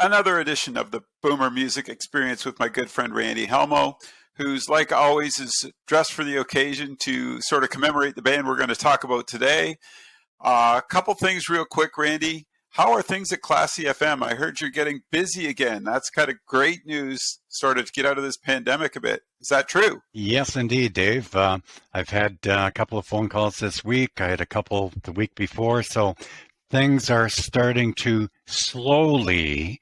another edition of the Boomer Music Experience with my good friend Randy Helmo, who's like always is dressed for the occasion to sort of commemorate the band we're going to talk about today. A couple things real quick, Randy. How are things at Classy FM? I heard you're getting busy again. That's kind of great news, sort of to get out of this pandemic a bit. Is that true? Yes, indeed, Dave. I've had a couple of phone calls this week. I had a couple the week before. So things are starting to slowly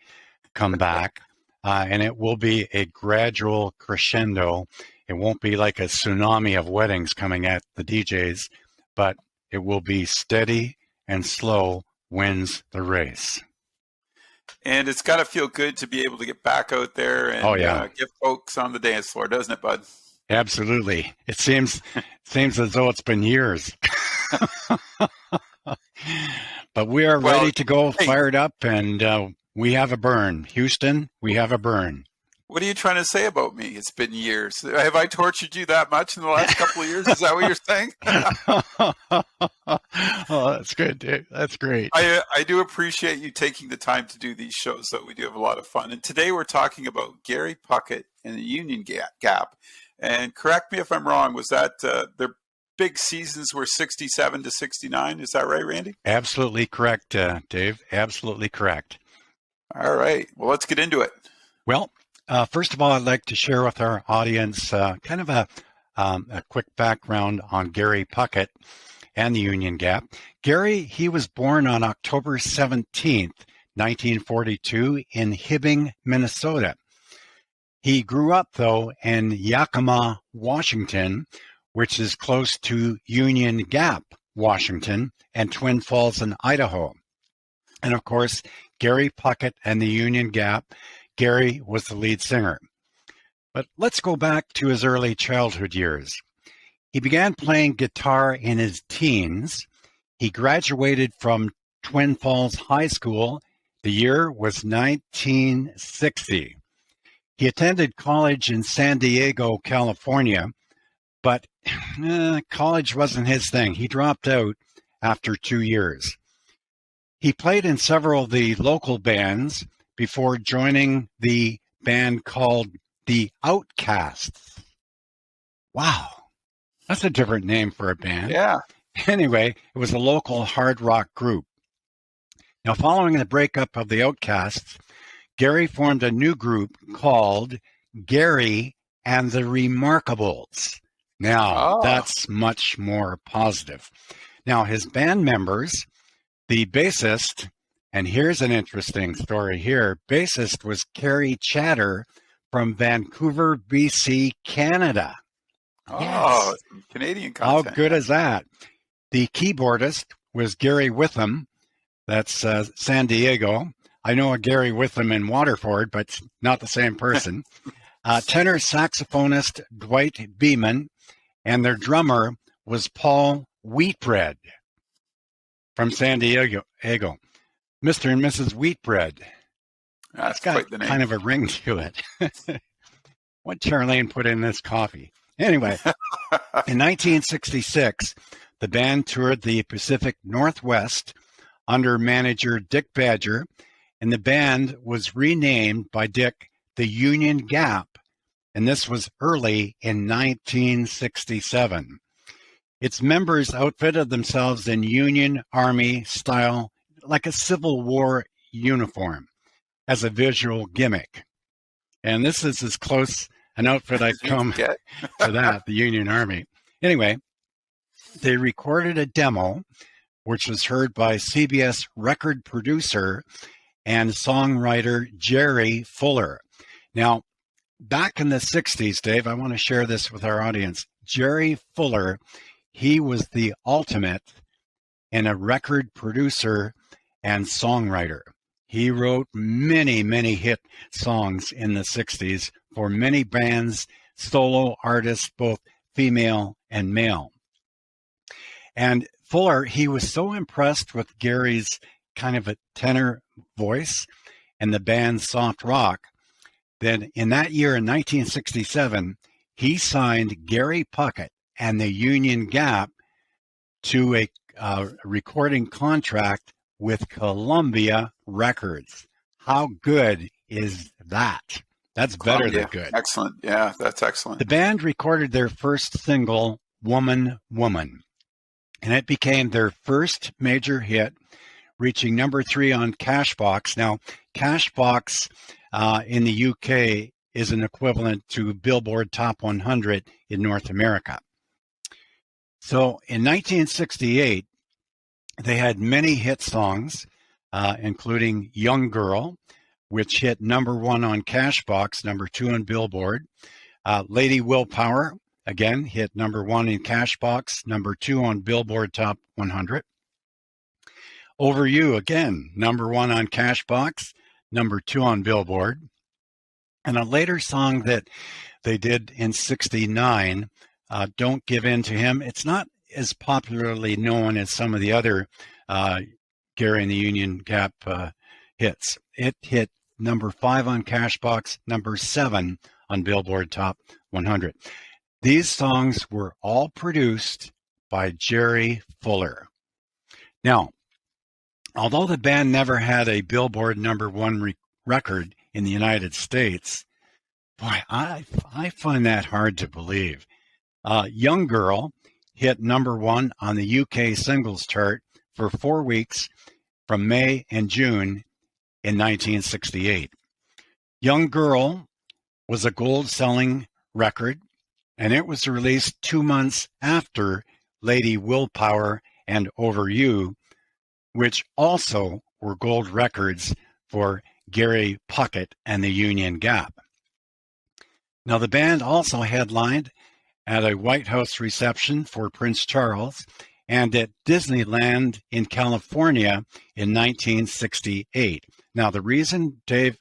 come back, and it will be a gradual crescendo. It won't be like a tsunami of weddings coming at the DJs, but it will be steady and slow wins the race. And it's got to feel good to be able to get back out there and get folks on the dance floor, doesn't it, bud? Absolutely. It seems as though it's been years. But we are ready to go, fired up, and we have a burn. Houston, we have a burn. What are you trying to say about me? It's been years. Have I tortured you that much in the last couple of years? Is that what you're saying? Oh, that's good, Dave. That's great. I do appreciate you taking the time to do these shows, though. We do have a lot of fun. And today we're talking about Gary Puckett and the Union Gap. And correct me if I'm wrong, was that their big seasons were 67 to 69? Is that right, Randy? Absolutely correct, Dave. Absolutely correct. All right. Well, let's get into it. Well, first of all, I'd like to share with our audience kind of a quick background on Gary Puckett and the Union Gap. Gary, he was born on October 17th, 1942 in Hibbing, Minnesota. He grew up, though, in Yakima, Washington, which is close to Union Gap, Washington, and Twin Falls in Idaho. And of course, Gary Puckett and the Union Gap, Gary was the lead singer. But let's go back to his early childhood years. He began playing guitar in his teens. He graduated from Twin Falls High School. The year was 1960. He attended college in San Diego, California, but college wasn't his thing. He dropped out after 2 years. He played in several of the local bands before joining the band called the Outcasts. Wow, that's a different name for a band. Yeah. Anyway, it was a local hard rock group. Now, following the breakup of the Outcasts, Gary formed a new group called Gary and the Remarkables. Now, that's much more positive. Now, his band members, the bassist, and here's an interesting story here, bassist was Kerry Chatter from Vancouver, BC, Canada. Oh, yes. Canadian content. How good is that? The keyboardist was Gary Witham. That's San Diego. I know a Gary Witham in Waterford, but not the same person. Tenor saxophonist Dwight Beeman, and their drummer was Paul Wheatbread from San Diego. Mr. and Mrs. Wheatbread. That's got quite the name. Kind of a ring to it. What Charlene put in this coffee. Anyway, in 1966, the band toured the Pacific Northwest under manager Dick Badger, and the band was renamed by Dick the Union Gap, and this was early in 1967. Its members outfitted themselves in Union Army style, like a Civil War uniform, as a visual gimmick. And this is as close an outfit I'd come to that, the Union Army. Anyway, they recorded a demo, which was heard by CBS record producer and songwriter Jerry Fuller. Now, back in the 60s, Dave, I want to share this with our audience. Jerry Fuller, he was the ultimate in a record producer and songwriter. He wrote many, many hit songs in the 60s for many bands, solo artists, both female and male. And Fuller, he was so impressed with Gary's kind of a tenor voice and the band's soft rock that in that year, in 1967, he signed Gary Puckett and the Union Gap to a recording contract with Columbia Records. How good is that? That's better than Yeah, good. excellent. Yeah, that's excellent. The band recorded their first single, Woman, Woman, and it became their first major hit, reaching number 3 on Cashbox. Now, Cashbox in the UK is an equivalent to Billboard Top 100 in North America. So in 1968, they had many hit songs, including Young Girl, which hit number 1 on Cashbox, number 2 on Billboard. Lady Willpower, again, hit number 1 in Cashbox, number 2 on Billboard Top 100. Over You, again, number 1 on Cashbox, number 2 on Billboard. And a later song that they did in 69, Don't Give In to Him, it's not as popularly known as some of the other Gary and the Union Gap hits. It hit number 5 on Cashbox, number 7 on Billboard Top 100. These songs were all produced by Jerry Fuller. Now, although the band never had a Billboard number 1 record in the United States, boy, I find that hard to believe. Young Girl hit number 1 on the UK singles chart for 4 weeks from May and June in 1968. Young Girl was a gold-selling record, and it was released 2 months after Lady Willpower and Over You, which also were gold records for Gary Puckett and the Union Gap. Now, the band also headlined at a White House reception for Prince Charles and at Disneyland in California in 1968. Now, the reason, Dave,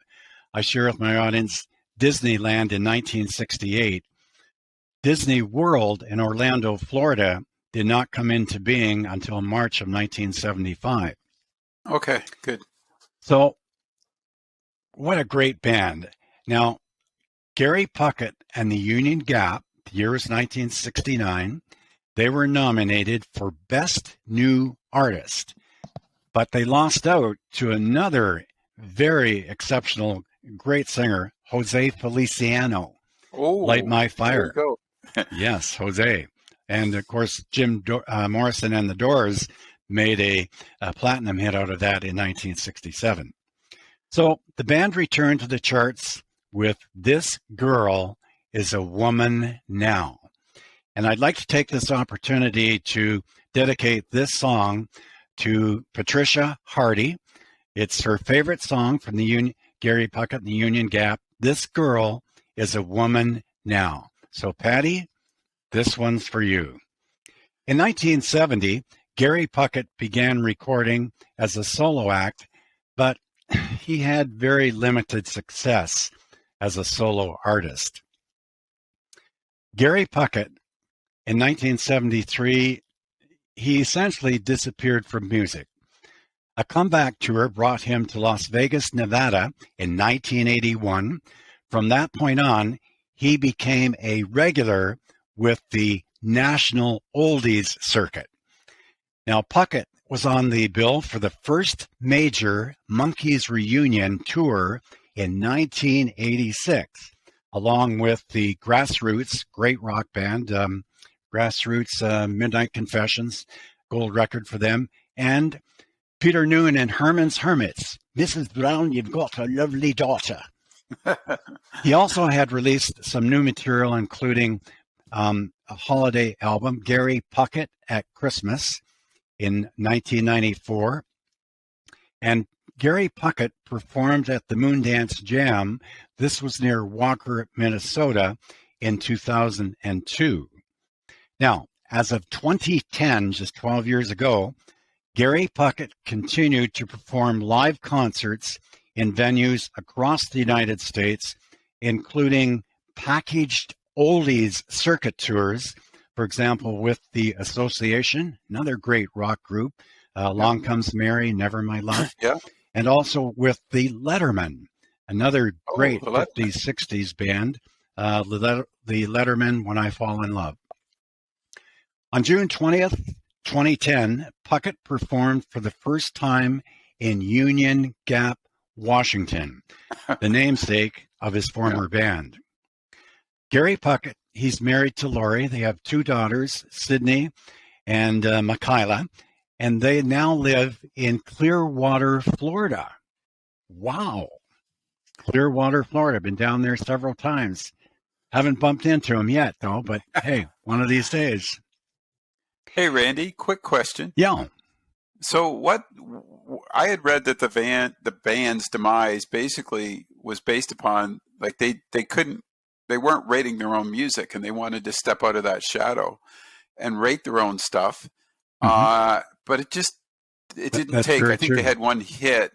I share with my audience, Disneyland in 1968, Disney World in Orlando, Florida, did not come into being until March of 1975. Okay, good. So, what a great band. Now, Gary Puckett and the Union Gap, the year was 1969, they were nominated for Best New Artist, but they lost out to another very exceptional, great singer, Jose Feliciano, Light My Fire. There you go. Yes, Jose. And of course, Jim Morrison and the Doors made a platinum hit out of that in 1967. So the band returned to the charts with This Girl Is a Woman Now. And I'd like to take this opportunity to dedicate this song to Patricia Hardy. It's her favorite song from the Gary Puckett and the Union Gap. This Girl Is a Woman Now. So Patty, this one's for you. In 1970, Gary Puckett began recording as a solo act, but he had very limited success as a solo artist. Gary Puckett, in 1973, he essentially disappeared from music. A comeback tour brought him to Las Vegas, Nevada in 1981. From that point on, he became a regular with the National Oldies circuit. Now, Puckett was on the bill for the first major Monkees reunion tour in 1986, along with the Grassroots, great rock band, Grassroots, Midnight Confessions, gold record for them, and Peter Noone and Herman's Hermits. Mrs. Brown, you've got a lovely daughter. He also had released some new material, including a holiday album, Gary Puckett at Christmas, in 1994. And Gary Puckett performed at the Moondance Jam. This was near Walker, Minnesota, in 2002. Now, as of 2010, just 12 years ago, Gary Puckett continued to perform live concerts in venues across the United States, including packaged oldies circuit tours, for example, with the Association, another great rock group, Long Comes Mary, Never My Love, and also with the Lettermen, another great 50s, 60s band, the Lettermen, When I Fall in Love. On June 20th, 2010, Puckett performed for the first time in Union Gap Washington, the namesake of his former band. Gary Puckett, he's married to Lori. They have 2 daughters, Sydney and Michaela, and they now live in Clearwater, Florida. Wow. Clearwater, Florida. Been down there several times. Haven't bumped into him yet, though, but hey, one of these days. Hey, Randy, quick question. Yeah. So I had read that the band's demise basically was based upon, like, they weren't rating their own music, and they wanted to step out of that shadow and rate their own stuff. But it didn't take. I think they had one hit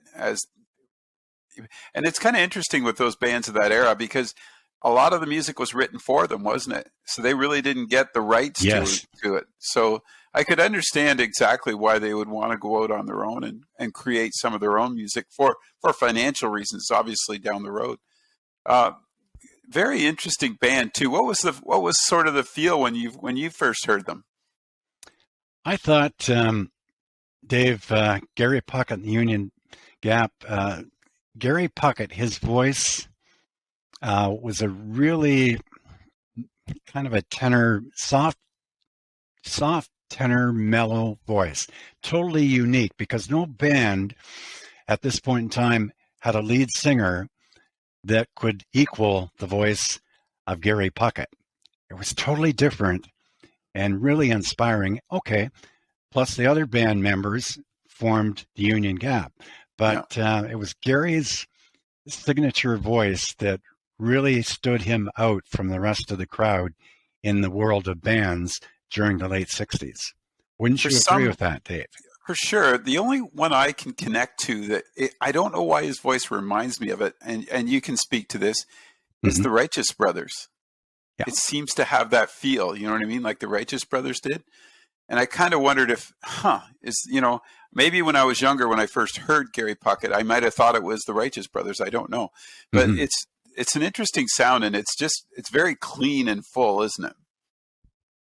and it's kind of interesting with those bands of that era, because a lot of the music was written for them, wasn't it? So they really didn't get the rights to it. So I could understand exactly why they would want to go out on their own and create some of their own music for financial reasons, obviously, down the road. Very interesting band too. What was sort of the feel when you first heard them? I thought, Dave, Gary Puckett and the Union Gap, Gary Puckett, his voice was a really kind of a tenor, soft tenor, mellow voice. Totally unique, because no band at this point in time had a lead singer that could equal the voice of Gary Puckett. It was totally different and really inspiring. Okay, plus the other band members formed the Union Gap. But it was Gary's signature voice that really stood him out from the rest of the crowd in the world of bands during the late 60s. Wouldn't you agree with that, Dave? For sure. The only one I can connect to I don't know why his voice reminds me of it, and you can speak to this, is the Righteous Brothers. Yeah. It seems to have that feel, you know what I mean? Like the Righteous Brothers did. And I kind of wondered if, maybe when I was younger, when I first heard Gary Puckett, I might have thought it was the Righteous Brothers. I don't know. But it's an interesting sound, and it's very clean and full, isn't it?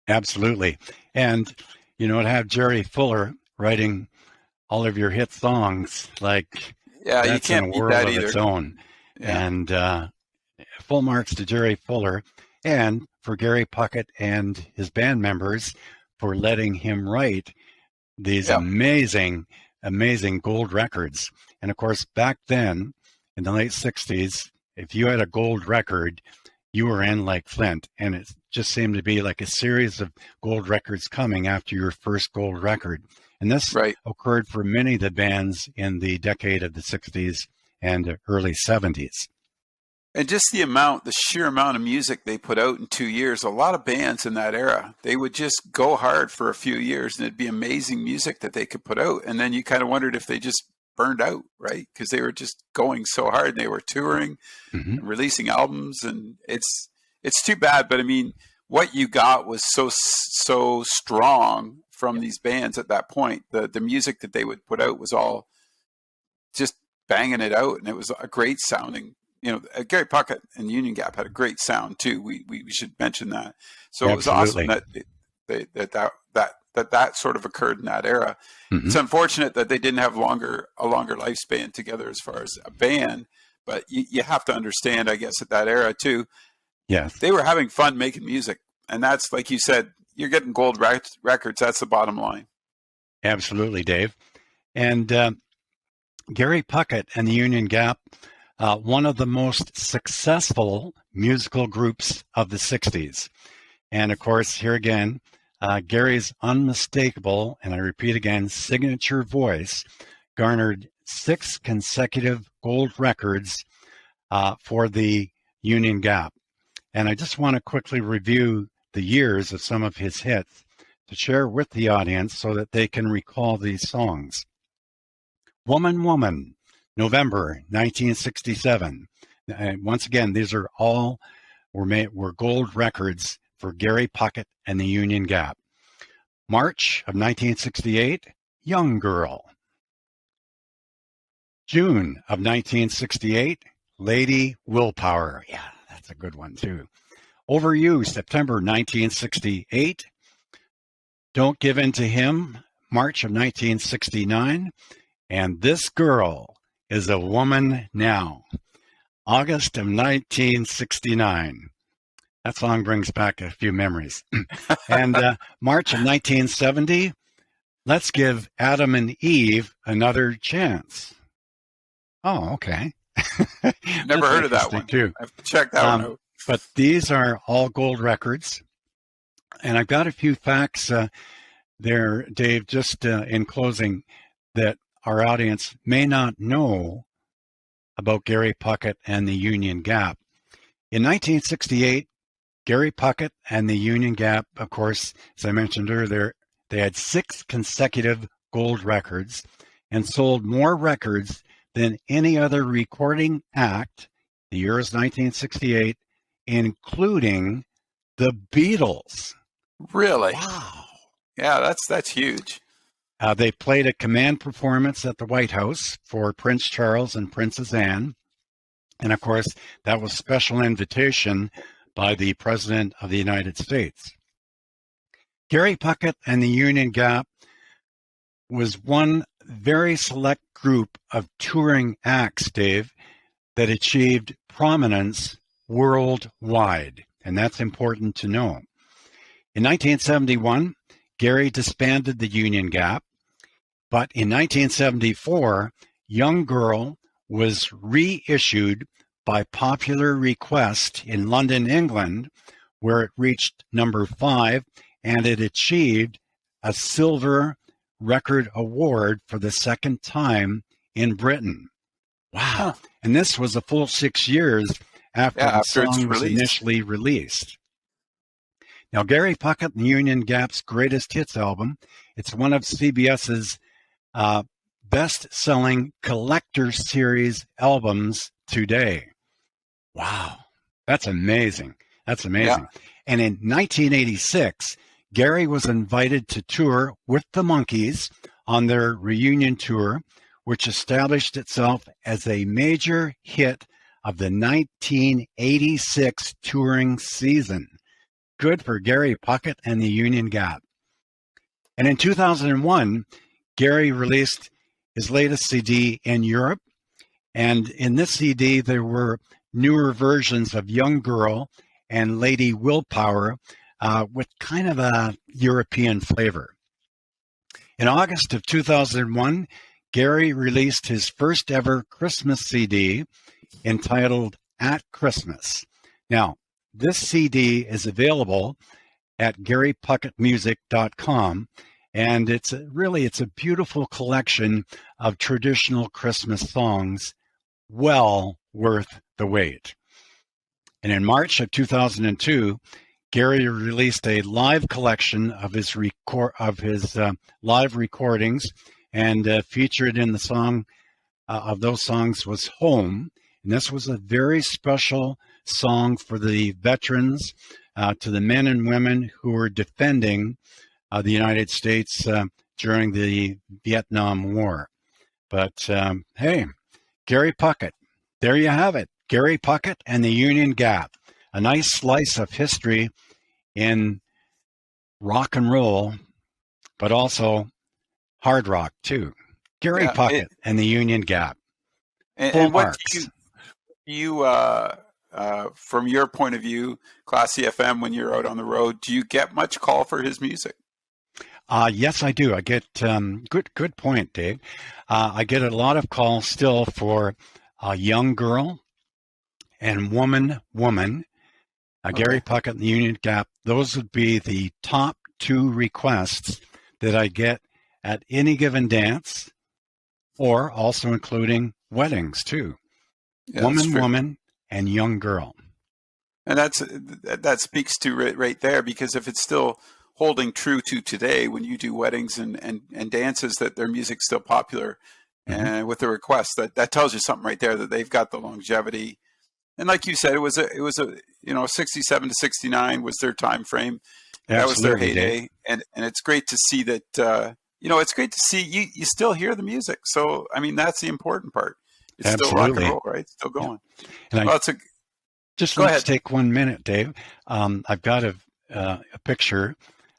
Absolutely. And, to have Jerry Fuller writing all of your hit songs, like, you can't beat that either. Its own. Yeah. And full marks to Jerry Fuller and for Gary Puckett and his band members for letting him write these amazing gold records. And of course, back then in the late 60s, if you had a gold record, you were in like Flint. And it just seemed to be like a series of gold records coming after your first gold record. And this occurred for many of the bands in the decade of the 60s and early 70s. And just the sheer amount of music they put out in 2 years, a lot of bands in that era, they would just go hard for a few years, and it'd be amazing music that they could put out. And then you kind of wondered if they just burned out, right? Because they were just going so hard, and they were touring and releasing albums, and it's too bad. But I mean, what you got was so strong from these bands at that point. The music that they would put out was all just banging it out, and it was a great sounding. Gary Puckett and Union Gap had a great sound too. We should mention that. So It was awesome that sort of occurred in that era. It's unfortunate that they didn't have a longer lifespan together as far as a band. But you have to understand, I guess, at that era too. Yeah, they were having fun making music, and that's, like you said, you're getting gold records. That's the bottom line. Absolutely, Dave. And Gary Puckett and the Union Gap. One of the most successful musical groups of the 60s. And of course, here again, Gary's unmistakable, and I repeat again, signature voice garnered 6 consecutive gold records for the Union Gap. And I just want to quickly review the years of some of his hits to share with the audience so that they can recall these songs. Woman, Woman, November 1967. And once again, these are all were gold records for Gary Puckett and the Union Gap. March of 1968, Young Girl. June of 1968, Lady Willpower. Yeah, that's a good one too. Over You, September 1968. Don't Give In to Him, March of 1969. And This Girl, is A Woman Now, August of 1969. That song brings back a few memories. And March of 1970, Let's Give Adam and Eve Another Chance. Oh, okay. Never heard of that one. Too. I've checked that one out. But these are all gold records. And I've got a few facts there, Dave, just in closing, that our audience may not know about Gary Puckett and the Union Gap. In 1968, Gary Puckett and the Union Gap, of course, as I mentioned earlier, they had 6 consecutive gold records and sold more records than any other recording act. The year is 1968, including the Beatles. Really? Wow. Yeah, that's huge. They played a command performance at the White House for Prince Charles and Princess Anne. And of course, that was special invitation by the President of the United States. Gary Puckett and the Union Gap was one very select group of touring acts, Dave, that achieved prominence worldwide. And that's important to know. In 1971, Gary disbanded the Union Gap, but in 1974, Young Girl was reissued by popular request in London, England, where it reached number 5, and it achieved a silver record award for the second time in Britain. Wow. Huh. And this was a full 6 years after the song was initially released. Now, Gary Puckett and the Union Gap's greatest hits album, it's one of CBS's best-selling collector series albums today. Wow, that's amazing. That's amazing. Yeah. And in 1986, Gary was invited to tour with the Monkees on their reunion tour, which established itself as a major hit of the 1986 touring season. Good for Gary Puckett and the Union Gap. And in 2001, Gary released his latest CD in Europe. And in this CD, there were newer versions of Young Girl and Lady Willpower with kind of a European flavor. In August of 2001, Gary released his first ever Christmas CD entitled At Christmas. Now, this CD is available at GaryPuckettMusic.com, and it's a beautiful collection of traditional Christmas songs, well worth the wait. And in March of 2002, Gary released a live collection of his live recordings, and featured in the song of those songs was Home. And this was a very special song for the veterans, to the men and women who were defending the United States during the Vietnam War. But hey, Gary Puckett, there you have it. Gary Puckett and the Union Gap, a nice slice of history in rock and roll, but also hard rock too. Gary Puckett and the Union Gap. And what you from your point of view, Classy FM, when you're out on the road, do you get much call for his music? Yes, I do. I get good point, Dave. I get a lot of calls still for Young Girl and Woman. Gary Puckett and the Union Gap. Those would be the top 2 requests that I get at any given dance, or also including weddings too. Yeah, Woman, and Young Girl. And that speaks to right there, because if it's still holding true to today, when you do weddings and dances, that their music's still popular, and with the request, that tells you something right there, that they've got the longevity. And like you said, it was a 67 to 69 was their time frame. That was their heyday, and it's great to see that. It's great to see you still hear the music. So I mean, that's the important part. It's still rock and roll, right? It's still going. Yeah. And let's take 1 minute, Dave. I've got a picture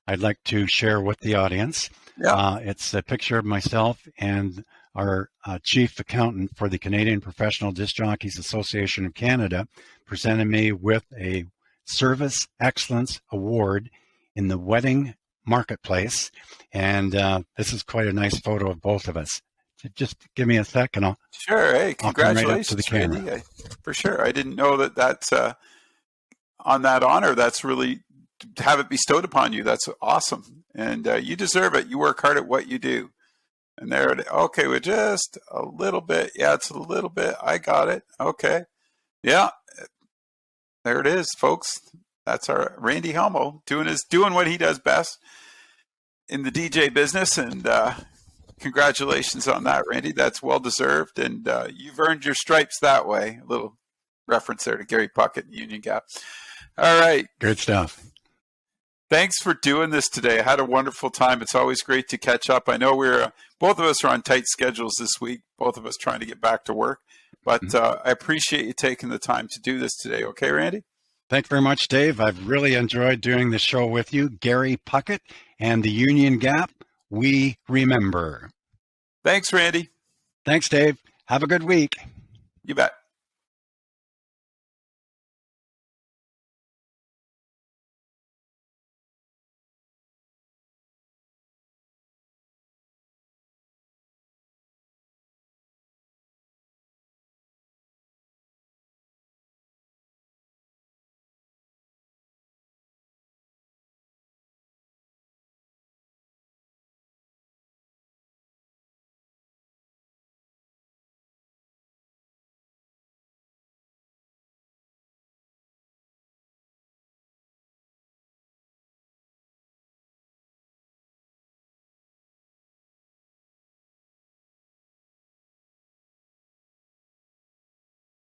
I'd like to share with the audience. Yeah. It's a picture of myself and our chief accountant for the Canadian Professional Disc Jockeys Association of Canada, presented me with a Service Excellence Award in the wedding marketplace. And this is quite a nice photo of both of us. Just give me a sec and I'll Sure. Hey, congratulations, right up to the camera. Randy. For sure. I didn't know that that's on that honor. That's really, to have it bestowed upon you. That's awesome. And you deserve it. You work hard at what you do. And there it is. Okay, we're just a little bit. Yeah, it's a little bit. I got it. Okay. Yeah. There it is, folks. That's our Randy Helmo doing what he does best in the DJ business. And congratulations on that, Randy. That's well deserved. And you've earned your stripes that way. A little reference there to Gary Puckett, Union Gap. All right. Good stuff. Thanks for doing this today. I had a wonderful time. It's always great to catch up. I know both of us are on tight schedules this week, both of us trying to get back to work, but I appreciate you taking the time to do this today. Okay, Randy? Thanks very much, Dave. I've really enjoyed doing the show with you. Gary Puckett and the Union Gap, we remember. Thanks, Randy. Thanks, Dave. Have a good week. You bet.